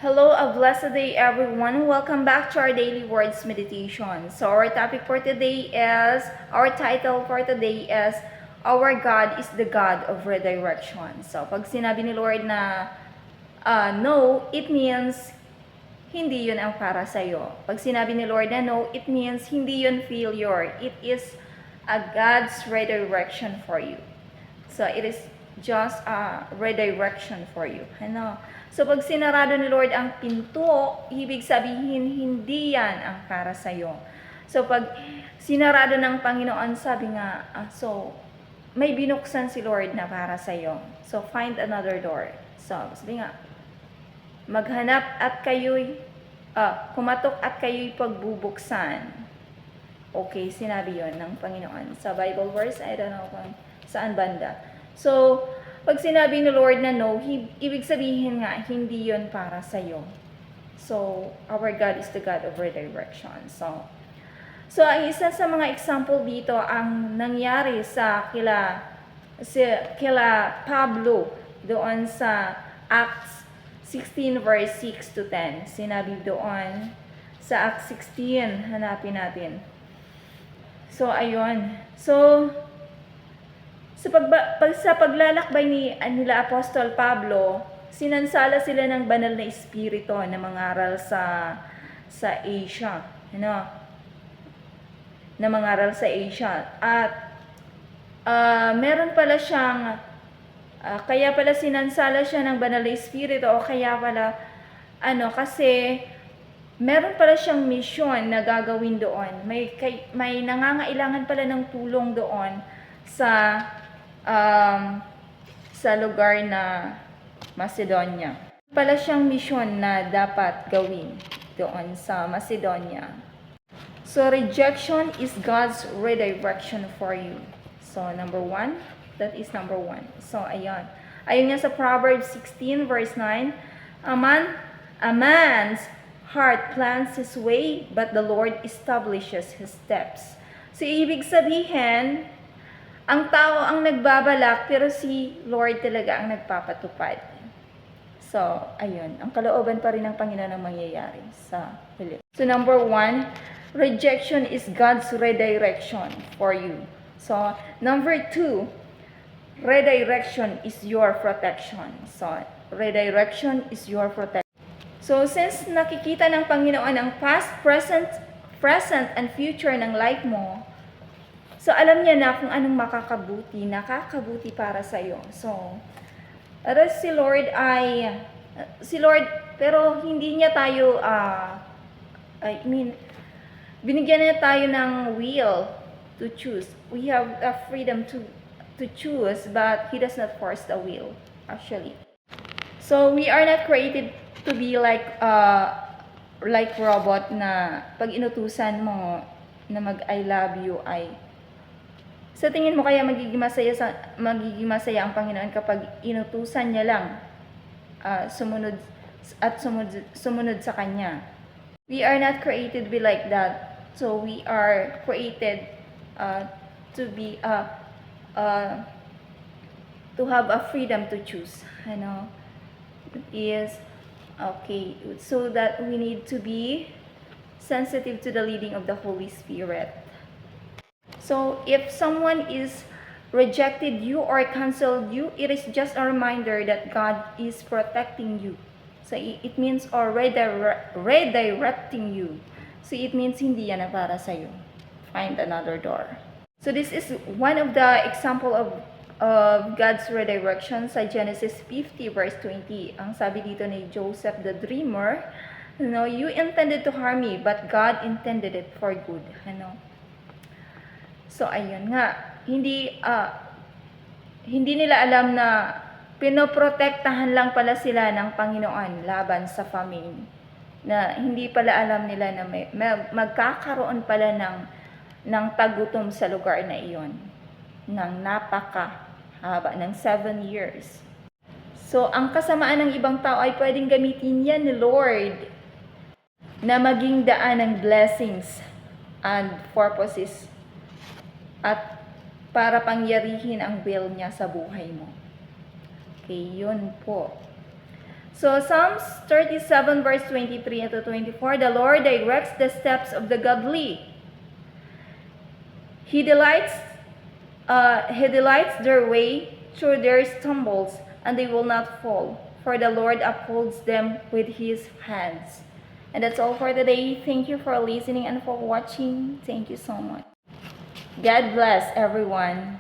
Hello, a blessed day everyone. Welcome back to our daily words meditation. So our topic for today is, our title for today is, Our God is the God of Redirection. So pag sinabi ni Lord na no, it means hindi yun ang para sa'yo. Pag sinabi ni Lord na no, it means hindi yun failure. It is a God's redirection for you. So it is just a redirection for you. Ano? So pag sinarado ni Lord ang pinto, ibig sabihin hindi yan ang para sa'yo. So pag sinarado ng Panginoon, sabi nga, so may binuksan si Lord na para sa'yo. So find another door. So sabi nga, maghanap at kayo'y, kumatok at kayo'y pagbubuksan. Okay, sinabi yon ng Panginoon. Sa Bible verse, I don't know kung saan banda. So, pag sinabi ni Lord na no, ibig sabihin nga, hindi yon para sa'yo. So, our God is the God of redirection. So ang isa sa mga example dito, ang nangyari sa kila Pablo doon sa Acts 16 verse 6 to 10. Sinabi doon sa Acts 16, hanapin natin. So, ayun. So, sa paglalakbay nila Apostol Pablo, sinansala sila ng banal na espiritu na mangaral sa Asia. Na mangaral sa Asia. At meron pala siyang, kaya pala sinansala siya ng banal na espiritu, o kaya pala, kasi meron pala siyang misyon na gagawin doon. May nangangailangan pala ng tulong doon sa lugar na Macedonia. Pala siyang misyon na dapat gawin doon sa Macedonia. So rejection is God's redirection for you. So number 1, that is number 1. So ayun. Ayun nga sa Proverbs 16 verse 9, a man's heart plans his way, but the Lord establishes his steps. So ibig sabihin, ang tao ang nagbabalak, pero si Lord talaga ang nagpapatupad. So, ayun. Ang kalooban pa rin ng Panginoon ang mangyayari sa huli. So, number 1, rejection is God's redirection for you. So, number 2, redirection is your protection. So, redirection is your protection. So, since nakikita ng Panginoon ang past, present, and future ng life mo, so, alam niya na kung anong nakakabuti para sa iyo. So, si Lord, pero hindi niya tayo, binigyan niya tayo ng will to choose. We have a freedom to choose, but He does not force the will, actually. So, we are not created to be like robot na pag inutusan mo na mag-I love you ay sa tingin mo kaya magiging masaya ang Panginoon kapag inutusan niya lang sumunod sa Kanya. We are not created to be like that. So we are created to be to have a freedom to choose. Is okay. So that we need to be sensitive to the leading of the Holy Spirit. So, if someone is rejected you or canceled you, it is just a reminder that God is protecting you. So, it means or redirecting you. So, it means hindi yan para sa'yo. Find another door. So, this is one of the example of God's redirection sa Genesis 50 verse 20. Ang sabi dito ni Joseph the dreamer, you intended to harm me, but God intended it for good. So, ayun nga. Hindi nila alam na pinoprotektahan lang pala sila ng Panginoon laban sa famine. Na hindi pala alam nila na magkakaroon pala ng tagutom sa lugar na iyon. Ng napakahaba, ng 7 years. So, ang kasamaan ng ibang tao ay pwedeng gamitin yan ni Lord na maging daan ng blessings and purposes at para pangyarihin ang will niya sa buhay mo. Okay, yun po. So Psalms 37 verse 23 to 24, the Lord directs the steps of the godly. He delights their way through their stumbles, and they will not fall, for the Lord upholds them with his hands. And that's all for today. Thank you for listening and for watching. Thank you so much. God bless everyone.